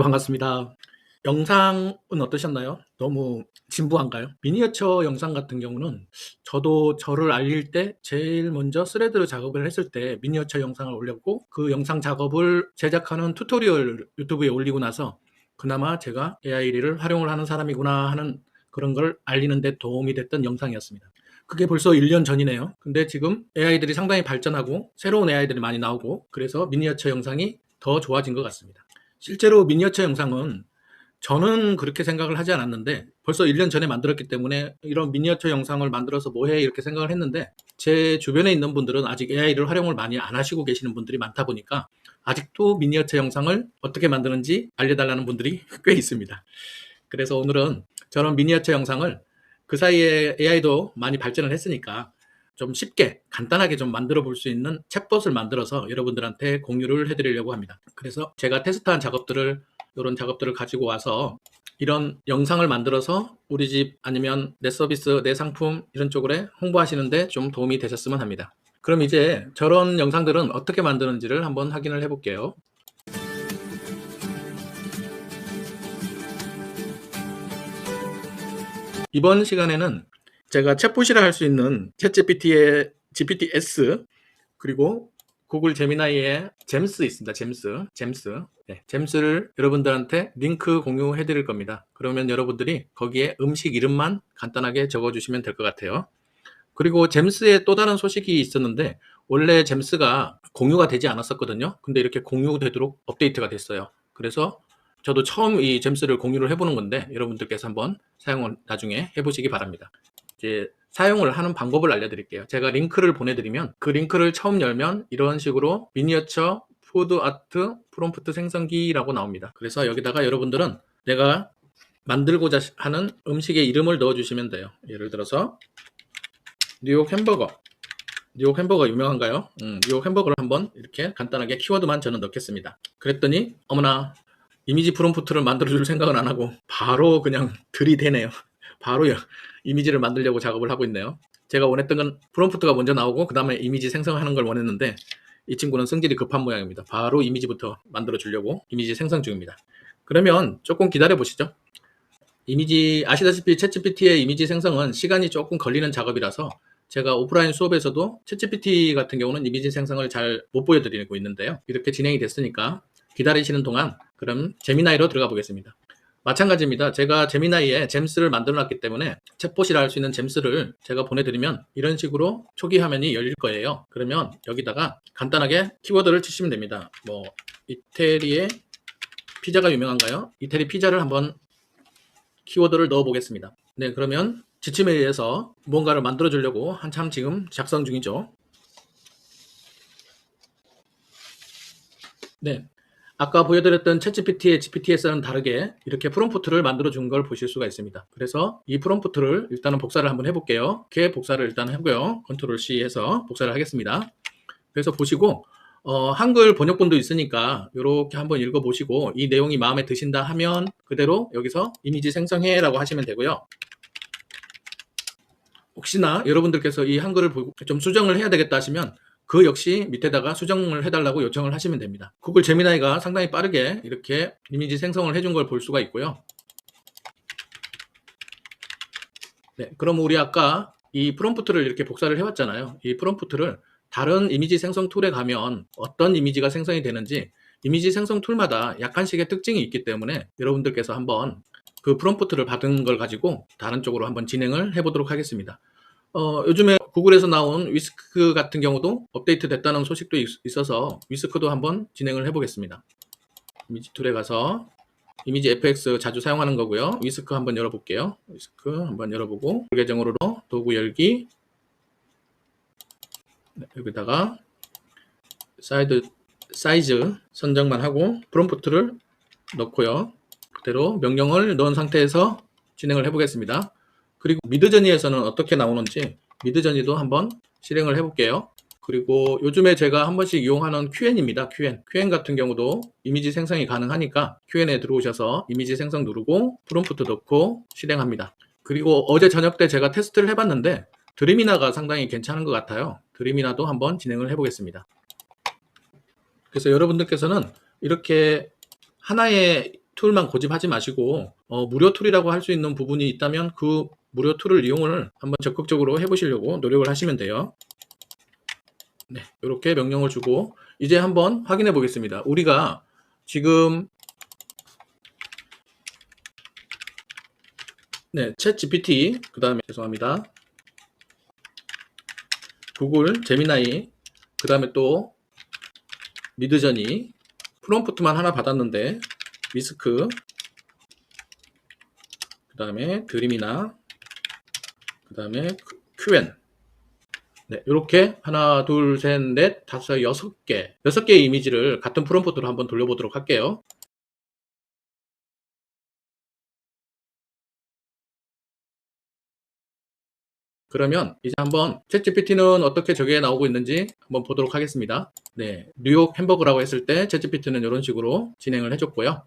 반갑습니다. 영상은 어떠셨나요? 너무 진부한가요? 미니어처 영상 같은 경우는 저도 저를 알릴 때 제일 먼저 스레드로 작업을 했을 때 미니어처 영상을 올렸고, 그 영상 작업을 제작하는 튜토리얼 유튜브에 올리고 나서 그나마 제가 AI를 활용을 하는 사람이구나 하는 그런 걸 알리는 데 도움이 됐던 영상이었습니다. 그게 벌써 1년 전이네요. 근데 지금 AI들이 상당히 발전하고 새로운 AI들이 많이 나오고, 그래서 미니어처 영상이 더 좋아진 것 같습니다. 실제로 미니어처 영상은 저는 그렇게 생각을 하지 않았는데, 벌써 1년 전에 만들었기 때문에 이런 미니어처 영상을 만들어서 뭐해 이렇게 생각을 했는데, 제 주변에 있는 분들은 아직 AI를 활용을 많이 안 하시고 계시는 분들이 많다 보니까 아직도 미니어처 영상을 어떻게 만드는지 알려달라는 분들이 꽤 있습니다. 그래서 오늘은 저런 미니어처 영상을, 그 사이에 AI도 많이 발전을 했으니까 좀 쉽게 간단하게 좀 만들어 볼 수 있는 챗봇을 만들어서 여러분들한테 공유를 해드리려고 합니다. 그래서 제가 테스트한 작업들을, 이런 작업들을 가지고 와서 이런 영상을 만들어서 우리 집 아니면 내 서비스, 내 상품 이런 쪽으로 홍보하시는데 좀 도움이 되셨으면 합니다. 그럼 이제 저런 영상들은 어떻게 만드는지를 한번 확인을 해볼게요. 이번 시간에는 제가 챗봇이라 할 수 있는 챗GPT의 GPT-S, 그리고 구글 제미나이의 잼스 있습니다. 잼스. 네, 잼스를 여러분들한테 링크 공유해 드릴 겁니다. 그러면 여러분들이 거기에 음식 이름만 간단하게 적어주시면 될 것 같아요. 그리고 잼스의 또 다른 소식이 있었는데, 원래 잼스가 공유가 되지 않았었거든요. 근데 이렇게 공유되도록 업데이트가 됐어요. 그래서 저도 처음 이 잼스를 공유를 해보는 건데, 여러분들께서 한번 사용을 나중에 해보시기 바랍니다. 이제 사용을 하는 방법을 알려드릴게요. 제가 링크를 보내드리면 그 링크를 처음 열면 이런 식으로 미니어처 푸드 아트 프롬프트 생성기라고 나옵니다. 그래서 여기다가 여러분들은 내가 만들고자 하는 음식의 이름을 넣어주시면 돼요. 예를 들어서 뉴욕 햄버거 유명한가요? 뉴욕 햄버거를 한번 이렇게 간단하게 키워드만 저는 넣겠습니다. 그랬더니 어머나, 이미지 프롬프트를 만들어줄 생각은 안 하고 바로 그냥 들이대네요. 바로 이미지를 만들려고 작업을 하고 있네요. 제가 원했던 건 프롬프트가 먼저 나오고 그 다음에 이미지 생성하는 걸 원했는데, 이 친구는 성질이 급한 모양입니다. 바로 이미지부터 만들어 주려고 이미지 생성 중입니다. 그러면 조금 기다려 보시죠. 이미지, 아시다시피 챗GPT의 이미지 생성은 시간이 조금 걸리는 작업이라서 제가 오프라인 수업에서도 챗GPT 같은 경우는 이미지 생성을 잘 못 보여드리고 있는데요. 이렇게 진행이 됐으니까 기다리시는 동안 그럼 제미나이로 들어가 보겠습니다. 마찬가지입니다. 제가 제미나이에 잼스를 만들어 놨기 때문에 챗봇이라 할 수 있는 잼스를 제가 보내드리면 이런 식으로 초기 화면이 열릴 거예요. 그러면 여기다가 간단하게 키워드를 치시면 됩니다. 뭐 이태리의 피자가 유명한가요? 이태리 피자를 한번 키워드를 넣어 보겠습니다. 네, 그러면 지침에 의해서 무언가를 만들어 주려고 한참 지금 작성 중이죠. 네, 아까 보여드렸던 챗GPT의 GPT에서는 다르게 이렇게 프롬프트를 만들어 준 걸 보실 수가 있습니다. 그래서 이 프롬프트를 일단은 복사를 한번 해볼게요. 이렇게 복사를 일단 하고요. 컨트롤 C 해서 복사를 하겠습니다. 그래서 보시고 한글 번역본도 있으니까 이렇게 한번 읽어보시고 이 내용이 마음에 드신다 하면 그대로 여기서 이미지 생성해 라고 하시면 되고요. 혹시나 여러분들께서 이 한글을 보고 좀 수정을 해야 되겠다 하시면 그 역시 밑에다가 수정을 해달라고 요청을 하시면 됩니다. 구글 제미나이가 상당히 빠르게 이렇게 이미지 생성을 해준 걸 볼 수가 있고요. 네, 그럼 우리 아까 이 프롬프트를 이렇게 복사를 해왔잖아요. 이 프롬프트를 다른 이미지 생성 툴에 가면 어떤 이미지가 생성이 되는지, 이미지 생성 툴마다 약간씩의 특징이 있기 때문에 여러분들께서 한번 그 프롬프트를 받은 걸 가지고 다른 쪽으로 한번 진행을 해보도록 하겠습니다. 요즘에 구글에서 나온 위스크 같은 경우도 업데이트 됐다는 소식도 있어서 위스크도 한번 진행을 해보겠습니다. 이미지 툴에 가서 이미지 FX 자주 사용하는 거고요. 위스크 한번 열어볼게요. 위스크 한번 열어보고 계정으로 도구 열기, 네, 여기다가 사이즈 선정만 하고 프롬프트를 넣고요. 그대로 명령을 넣은 상태에서 진행을 해보겠습니다. 그리고 미드저니에서는 어떻게 나오는지 미드저니도 한번 실행을 해볼게요. 그리고 요즘에 제가 한 번씩 이용하는 QN입니다. QN 같은 경우도 이미지 생성이 가능하니까 QN에 들어오셔서 이미지 생성 누르고 프롬프트 넣고 실행합니다. 그리고 어제 저녁 때 제가 테스트를 해봤는데 드림이나가 상당히 괜찮은 것 같아요. 드림이나도 한번 진행을 해보겠습니다. 그래서 여러분들께서는 이렇게 하나의 툴만 고집하지 마시고 무료 툴이라고 할 수 있는 부분이 있다면 그 무료 툴을 이용을 한번 적극적으로 해보시려고 노력을 하시면 돼요. 네, 이렇게 명령을 주고 이제 한번 확인해 보겠습니다. 우리가 지금 챗 GPT, 그 다음에 죄송합니다. 구글 제미나이, 그 다음에 또 미드저니, 프롬프트만 하나 받았는데 위스크, 그 다음에 드림이나, 그 다음에 QN. 네, 이렇게 하나, 둘, 셋, 넷, 다섯, 여섯 개의 이미지를 같은 프롬프트로 한번 돌려보도록 할게요. 그러면 이제 한번 챗GPT는 어떻게 저게 나오고 있는지 한번 보도록 하겠습니다. 네, 뉴욕 햄버거라고 했을 때 챗GPT는 이런 식으로 진행을 해줬고요.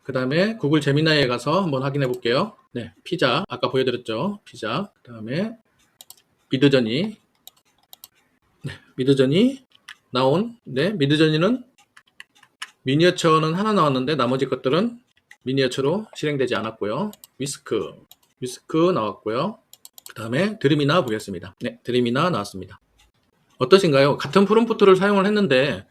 그 다음에 구글 제미나이에 가서 한번 확인해 볼게요. 네, 피자 아까 보여드렸죠. 피자. 그 다음에 미드저니. 네, 미드저니 나온. 네, 미드저니는 미니어처는 하나 나왔는데 나머지 것들은 미니어처로 실행되지 않았고요. 위스크 나왔고요. 그 다음에 드림이나 보겠습니다. 네, 드림이나 나왔습니다. 어떠신가요? 같은 프롬프트를 사용을 했는데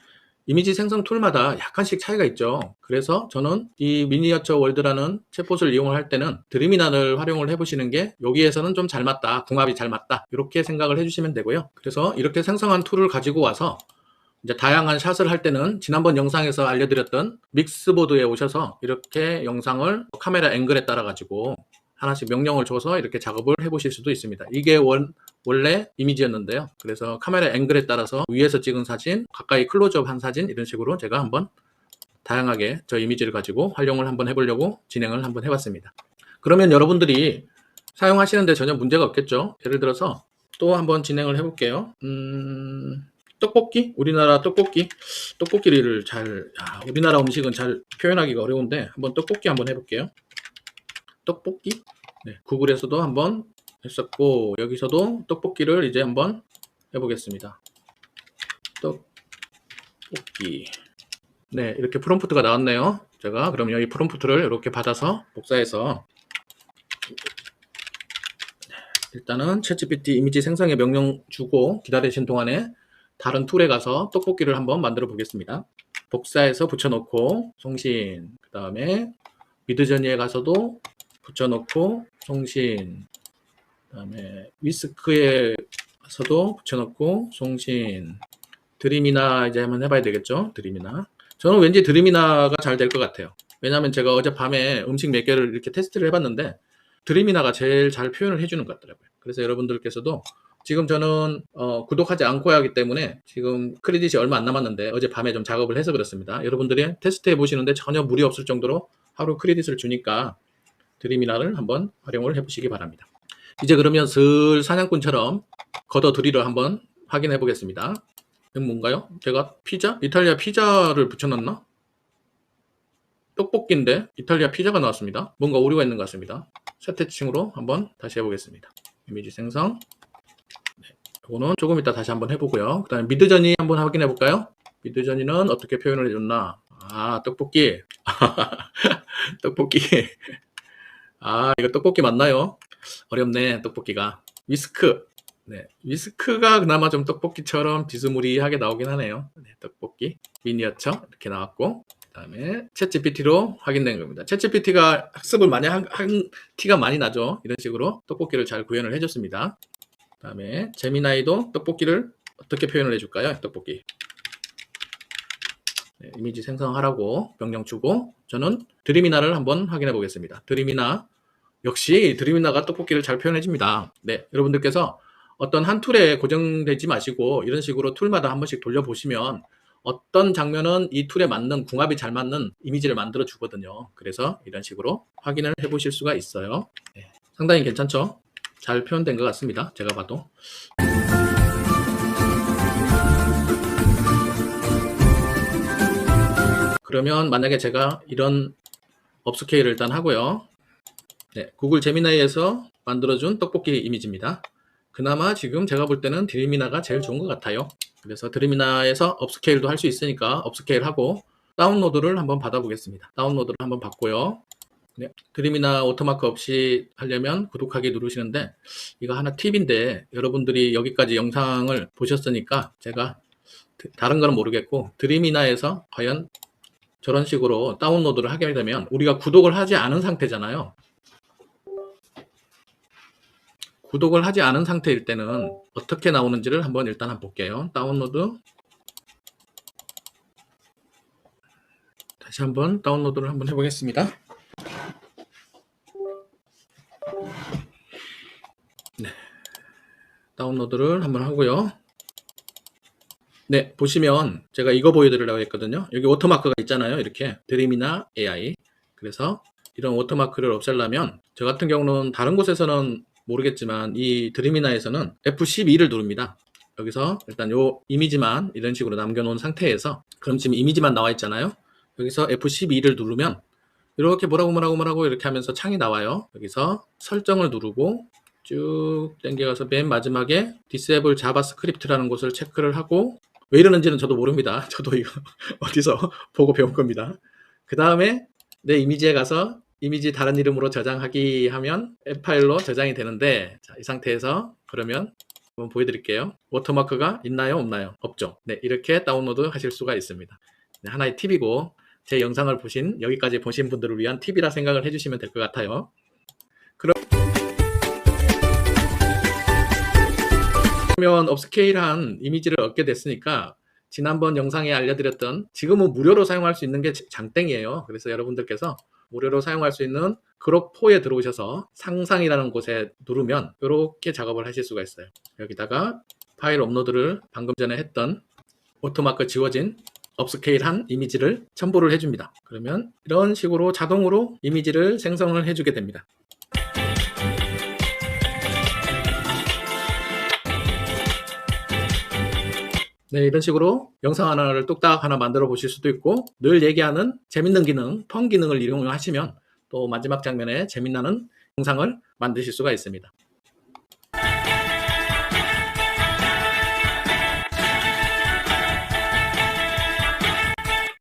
이미지 생성 툴마다 약간씩 차이가 있죠. 그래서 저는 이 미니어처 월드라는 챗봇을 이용을 할 때는 드림이나를 활용을 해보시는 게 여기에서는 좀 잘 맞다, 궁합이 잘 맞다, 이렇게 생각을 해주시면 되고요. 그래서 이렇게 생성한 툴을 가지고 와서 이제 다양한 샷을 할 때는 지난번 영상에서 알려드렸던 믹스보드에 오셔서 이렇게 영상을 카메라 앵글에 따라 가지고 하나씩 명령을 줘서 이렇게 작업을 해보실 수도 있습니다. 이게 원래 이미지였는데요. 그래서 카메라 앵글에 따라서 위에서 찍은 사진, 가까이 클로즈업 한 사진, 이런 식으로 제가 한번 다양하게 저 이미지를 가지고 활용을 한번 해보려고 진행을 한번 해봤습니다. 그러면 여러분들이 사용하시는데 전혀 문제가 없겠죠. 예를 들어서 또 한번 진행을 해볼게요. 떡볶이? 우리나라 떡볶이를 우리나라 음식은 잘 표현하기가 어려운데 한번 떡볶이 한번 해볼게요. 떡볶이? 네, 구글에서도 한번 했었고 여기서도 떡볶이를 이제 한번 해보겠습니다. 떡볶이. 네, 이렇게 프롬프트가 나왔네요. 제가 그럼 이 프롬프트를 이렇게 받아서 복사해서 일단은 챗GPT 이미지 생성에 명령 주고 기다리신 동안에 다른 툴에 가서 떡볶이를 한번 만들어 보겠습니다. 복사해서 붙여놓고 송신, 그 다음에 미드저니에 가서도 붙여놓고 송신, 그 다음에 위스크에 가서도 붙여놓고 송신, 드림이나 이제 한번 해봐야 되겠죠. 드림이나. 저는 왠지 드림이나가 잘 될 것 같아요. 왜냐하면 제가 어젯밤에 음식 몇 개를 이렇게 테스트를 해봤는데 드림이나가 제일 잘 표현을 해주는 것 같더라고요. 그래서 여러분들께서도 지금 저는 구독하지 않고 하기 때문에 지금 크레딧이 얼마 안 남았는데 어젯밤에 좀 작업을 해서 그렇습니다. 여러분들이 테스트 해보시는데 전혀 무리 없을 정도로 하루 크레딧을 주니까 드림이나를 한번 활용을 해보시기 바랍니다. 이제 그러면 슬 사냥꾼처럼 걷어들이를 한번 확인해 보겠습니다. 이건 뭔가요? 제가 이탈리아 피자를 붙여놨나? 떡볶이인데 이탈리아 피자가 나왔습니다. 뭔가 오류가 있는 것 같습니다. 세태칭으로 한번 다시 해보겠습니다. 이미지 생성. 네, 이거는 조금 이따 다시 한번 해보고요. 그 다음에 미드저니 한번 확인해 볼까요? 미드저니는 어떻게 표현을 해줬나? 떡볶이. 떡볶이. 이거 떡볶이 맞나요? 어렵네, 떡볶이가. 위스크. 네, 위스크가 그나마 좀 떡볶이처럼 비스무리하게 나오긴 하네요. 네, 떡볶이. 미니어처 이렇게 나왔고, 그 다음에 챗GPT로 확인된 겁니다. 챗GPT가 학습을 많이 한 티가 많이 나죠. 이런 식으로 떡볶이를 잘 구현을 해줬습니다. 그 다음에 제미나이도 떡볶이를 어떻게 표현을 해줄까요? 떡볶이. 네, 이미지 생성하라고 명령 주고 저는 드림이나를 한번 확인해 보겠습니다. 드림이나. 역시 드림이나가 떡볶이를 잘 표현해 줍니다. 네, 여러분들께서 어떤 한 툴에 고정되지 마시고 이런 식으로 툴마다 한 번씩 돌려보시면 어떤 장면은 이 툴에 맞는 궁합이 잘 맞는 이미지를 만들어 주거든요. 그래서 이런 식으로 확인을 해 보실 수가 있어요. 네, 상당히 괜찮죠? 잘 표현된 것 같습니다. 제가 봐도. 그러면 만약에 제가 이런 업스케일을 일단 하고요. 네, 구글 제미나이에서 만들어준 떡볶이 이미지입니다. 그나마 지금 제가 볼 때는 드림이나가 제일 좋은 것 같아요. 그래서 드림이나에서 업스케일도 할 수 있으니까 업스케일 하고 다운로드를 한번 받아보겠습니다. 다운로드를 한번 받고요. 네, 드림이나 오토마크 없이 하려면 구독하기 누르시는데, 이거 하나 팁인데, 여러분들이 여기까지 영상을 보셨으니까 제가 다른 거는 모르겠고 드림이나에서 과연 저런 식으로 다운로드를 하게 되면 우리가 구독을 하지 않은 상태잖아요. 구독을 하지 않은 상태일 때는 어떻게 나오는지를 한번 일단 볼게요. 다운로드, 다시 한번 다운로드를 한번 해보겠습니다. 네, 다운로드를 한번 하고요. 네, 보시면 제가 이거 보여드리려고 했거든요. 여기 워터마크가 있잖아요. 이렇게 드림이나 AI. 그래서 이런 워터마크를 없애려면 저 같은 경우는 다른 곳에서는 모르겠지만 이 드림이나에서는 F12를 누릅니다. 여기서 일단 요 이미지만 이런 식으로 남겨놓은 상태에서, 그럼 지금 이미지만 나와 있잖아요. 여기서 F12를 누르면 이렇게 뭐라고 이렇게 하면서 창이 나와요. 여기서 설정을 누르고 쭉 당겨가서 맨 마지막에 Disable JavaScript라는 곳을 체크를 하고, 왜 이러는지는 저도 모릅니다. 저도 이거 어디서 보고 배운 겁니다. 그 다음에 내 이미지에 가서 이미지 다른 이름으로 저장하기 하면 앱 파일로 저장이 되는데, 자, 이 상태에서 그러면 한번 보여드릴게요. 워터마크가 있나요? 없나요? 없죠. 네, 이렇게 다운로드 하실 수가 있습니다. 네, 하나의 팁이고, 제 영상을 보신, 여기까지 보신 분들을 위한 팁이라 생각을 해주시면 될 것 같아요. 그러면 업스케일한 이미지를 얻게 됐으니까 지난번 영상에 알려드렸던, 지금은 무료로 사용할 수 있는 게 장땡이에요. 그래서 여러분들께서 무료로 사용할 수 있는 그룹4에 들어오셔서 상상이라는 곳에 누르면 이렇게 작업을 하실 수가 있어요. 여기다가 파일 업로드를 방금 전에 했던 오토마크 지워진 업스케일한 이미지를 첨부를 해줍니다. 그러면 이런 식으로 자동으로 이미지를 생성을 해주게 됩니다. 네, 이런 식으로 영상 하나를 뚝딱 하나 만들어 보실 수도 있고, 늘 얘기하는 재밌는 기능, 펑 기능을 이용하시면 또 마지막 장면에 재미나는 영상을 만드실 수가 있습니다.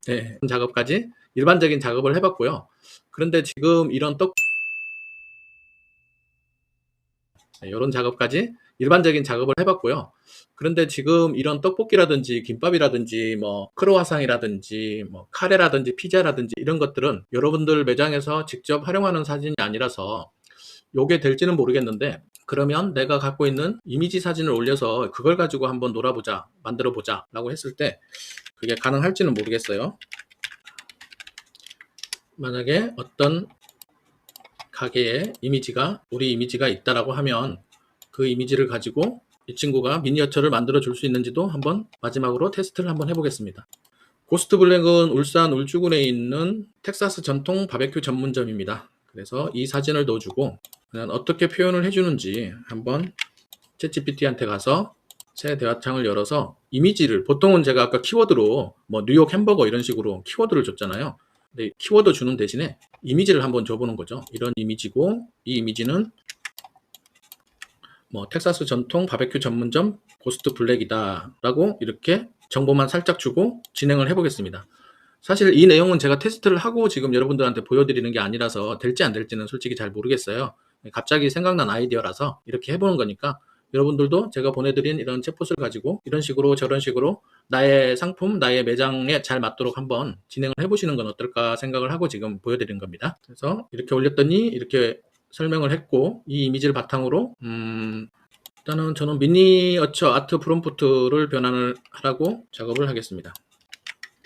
네, 작업까지 일반적인 작업을 해봤고요. 그런데 지금 이런 이런 작업까지 일반적인 작업을 해봤고요. 그런데 지금 이런 떡볶이라든지 김밥이라든지 뭐 크로와상이라든지 뭐 카레라든지 피자라든지 이런 것들은 여러분들 매장에서 직접 활용하는 사진이 아니라서 요게 될지는 모르겠는데, 그러면 내가 갖고 있는 이미지 사진을 올려서 그걸 가지고 한번 놀아보자, 만들어 보자 라고 했을 때 그게 가능할지는 모르겠어요. 만약에 어떤 가게에 이미지가, 우리 이미지가 있다라고 하면 그 이미지를 가지고 이 친구가 미니어처를 만들어 줄 수 있는지도 한번 마지막으로 테스트를 한번 해보겠습니다. 고스트 블랙은 울산 울주군에 있는 텍사스 전통 바베큐 전문점입니다. 그래서 이 사진을 넣어주고 그냥 어떻게 표현을 해주는지 한번 챗GPT한테 가서 새 대화창을 열어서 이미지를, 보통은 제가 아까 키워드로 뭐 뉴욕 햄버거 이런 식으로 키워드를 줬잖아요. 근데 키워드 주는 대신에 이미지를 한번 줘보는 거죠. 이런 이미지고, 이 이미지는 뭐 텍사스 전통 바베큐 전문점 고스트 블랙이다 라고 이렇게 정보만 살짝 주고 진행을 해보겠습니다. 사실 이 내용은 제가 테스트를 하고 지금 여러분들한테 보여드리는 게 아니라서 될지 안 될지는 솔직히 잘 모르겠어요. 갑자기 생각난 아이디어라서 이렇게 해보는 거니까 여러분들도 제가 보내드린 이런 챗봇을 가지고 이런 식으로 저런 식으로 나의 상품, 나의 매장에 잘 맞도록 한번 진행을 해보시는 건 어떨까 생각을 하고 지금 보여드린 겁니다. 그래서 이렇게 올렸더니 이렇게 설명을 했고, 이 이미지를 바탕으로 일단은 저는 미니어처 아트 프롬프트를 변환을 하라고 작업을 하겠습니다.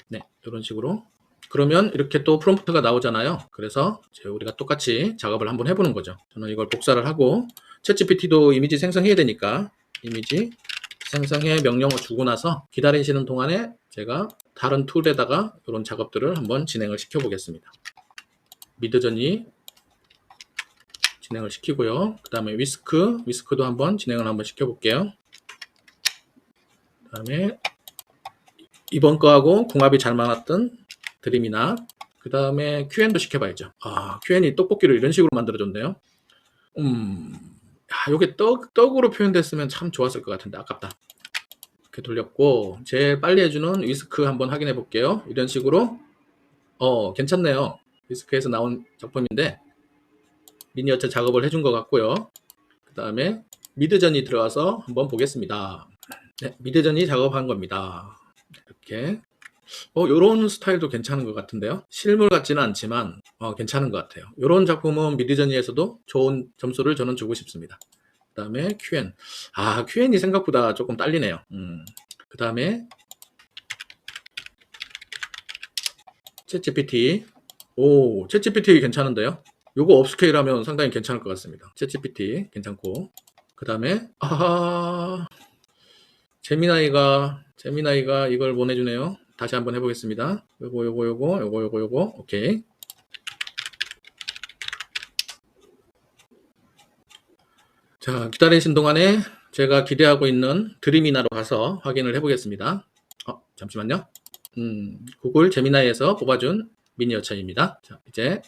네, 이런 식으로. 그러면 이렇게 또 프롬프트가 나오잖아요. 그래서 우리가 똑같이 작업을 한번 해보는 거죠. 저는 이걸 복사를 하고, 챗GPT도 이미지 생성해야 되니까 이미지 생성해 명령어 주고 나서 기다리시는 동안에 제가 다른 툴에다가 이런 작업들을 한번 진행을 시켜 보겠습니다. 미드저니 진행을 시키고요. 그 다음에 위스크도 한번 진행을 한번 시켜볼게요. 그 다음에 이번 거하고 궁합이 잘 맞았던 드림이나, 그 다음에 QN도 시켜봐야죠. QN이 떡볶이를 이런 식으로 만들어줬네요. 요게 떡으로 표현됐으면 참 좋았을 것 같은데 아깝다. 이렇게 돌렸고, 제일 빨리 해주는 위스크 한번 확인해 볼게요. 이런 식으로 괜찮네요. 비스크에서 나온 작품인데 미니어처 작업을 해준 것 같고요. 그 다음에 미드저니 들어가서 한번 보겠습니다. 네, 미드저니 작업한 겁니다. 이렇게 요런 스타일도 괜찮은 것 같은데요. 실물 같지는 않지만 괜찮은 것 같아요. 요런 작품은 미드저니에서도 좋은 점수를 저는 주고 싶습니다. 그 다음에 QN. QN이 생각보다 조금 딸리네요. 그 다음에 챗GPT. 챗GPT 괜찮은데요. 요거 업스케일 하면 상당히 괜찮을 것 같습니다. 챗GPT 괜찮고. 그 다음에 제미나이가 이걸 보내주네요. 다시 한번 해보겠습니다. 요거. 오케이. 자, 기다리신 동안에 제가 기대하고 있는 드림이나로 가서 확인을 해보겠습니다. 잠시만요. 구글 제미나이에서 뽑아준 미니어처입니다. 자, 이제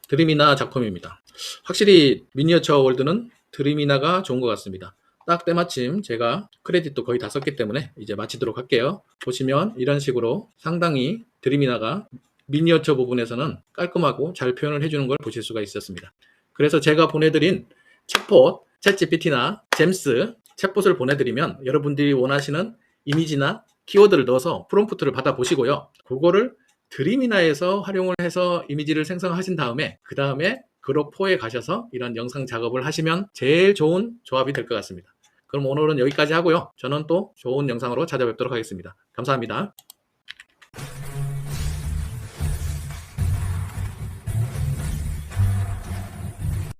드림이나 작품입니다. 확실히 미니어처 월드는 드림이나가 좋은 것 같습니다. 딱 때마침 제가 크레딧도 거의 다 썼기 때문에 이제 마치도록 할게요. 보시면 이런 식으로 상당히 드림이나가 미니어처 부분에서는 깔끔하고 잘 표현을 해주는 걸 보실 수가 있었습니다. 그래서 제가 보내드린 챗봇, 챗GPT나 잼스 챗봇을 보내드리면 여러분들이 원하시는 이미지나 키워드를 넣어서 프롬프트를 받아보시고요. 그거를 드림이나에서 활용을 해서 이미지를 생성하신 다음에 그 다음에 그룹4에 가셔서 이런 영상 작업을 하시면 제일 좋은 조합이 될 것 같습니다. 그럼 오늘은 여기까지 하고요. 저는 또 좋은 영상으로 찾아뵙도록 하겠습니다. 감사합니다.